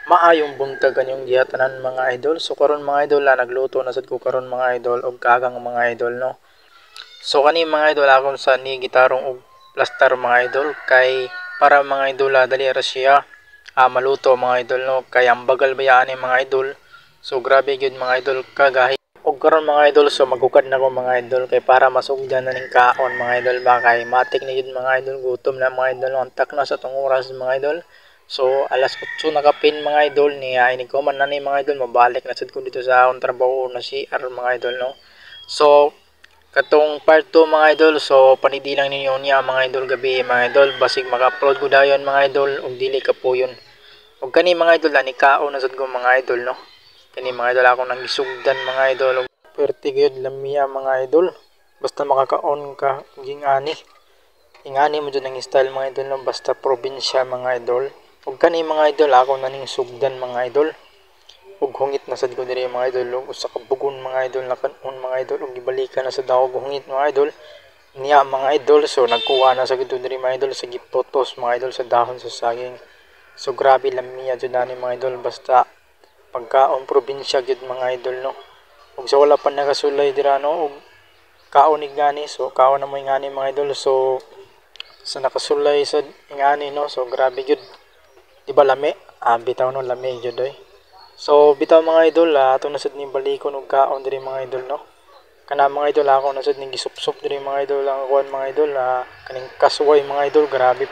Maayong buntag kanyong gihatanan mga idol. So karon mga idol nagluto na sad ko karon mga idol og kagang mga idol no. So kani mga idol akon sa ni gitarong og plaster mga idol kay para mga idol dali ra siya maluto mga idol no kay ang bagal bayaan ni mga idol. So grabe gyud mga idol kagahi. Og karon mga idol so magukad na ko mga idol kay para masugdan na ning kaon mga idol ba kay matik na gyud mga idol gutom na mga idol no. Antak na sa tong oras mga idol. So alas 8 nakapin mga idol niya ini ko man na ni mga idol mabalik na sad ko dito sa akong trabaho na si mga idol no. So katong part 2 mga idol so panidilang ninyo niya mga idol gabi mga idol basig maka-upload ko dayon mga idol ug dili ka po yun. Ug kani mga idol ani kaon na sad ko mga idol no. Kani mga idol ako nang gisugdan mga idol ug perti gyud lamiya mga idol. Basta makakaon ka ging ani. Ingani mo jud ang style mga idol no basta probinsya mga idol. Ug kani mga idol ako na ning sugdan mga idol. Ug hungit na sad ko diri mga idol ug usa ka bugon mga idol na kanon mga idol ug gibalikan na sad ako og hungit mga idol. Niya mga idol so nagkuha na sa gid diri mga idol sa gipotos mga idol sa dahon sa saging. So grabe lamiya jud ani mga idol basta pagkaon probinsya gyud mga idol no. Ug sa wala pa nagasulay dira no ug kaon gani so kaon na mo ingani mga idol so sa nakasulay sa ingani no so grabe gyud. Di ba lami? Bitaw no lami gyud oy. So bitaw mga idol ato na sad ni balikon og kaon diri mga idol no. Kana mga idol ako na sad ning gisupsop diri mga idol ang kuan mga idol kaning kasway mga idol grabe.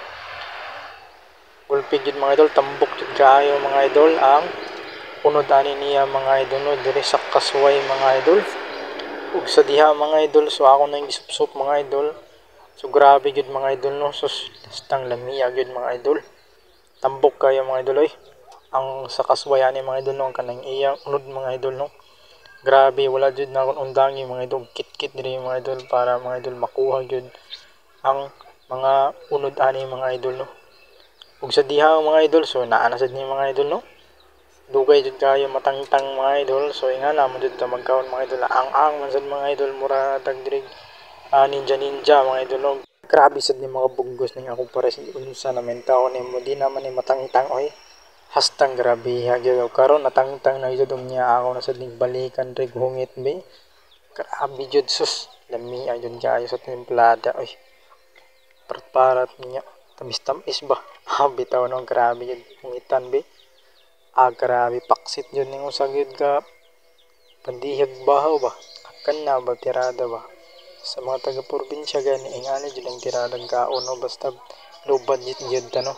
Gulpi gyud mga idol tambok jud kaayo mga idol ang unod ani niya mga idol no diri sa kasway mga idol. Ug sa diha mga idol so ako na gisupsop mga idol. So grabe gyud mga idol no so lastang lamiya gyud mga idol. Tambok kayo mga idol oy. Ang sa kasway ani mga idol no kanang iyang unod mga idol no. Grabe wala jud na akong undangi mga idol kit-kit diri mga idol para mga idol makuha gyud ang mga unod ani mga idol no. Ug sa diha mga idol so naa na sad ni mga idol no. Dugay jud kayo matangtang mga idol so ingana mo jud ta magkaon mga idol ang man sad mga idol mura tag diri ninja mga idol no. Grabe sad ni mga bunggos ning akong pares unsa na mentaw ni mo di naman ni matangtang oy. Hastang grabe gyud karon natangtang na jud niya ako na sad ning balikan rig hungit be. Grabe jud sus lami jud kayo sa templada oy. Parat niya tamis-tamis ba. Bitaw no grabe jud hungitan be. Grabe paksit jud ning usa gyud ka pandihag bahaw ba. Akan na ba tirada ba. Sa mga taga probinsya gani ingani jud ang tiradang kaon no basta low budget jud ta no.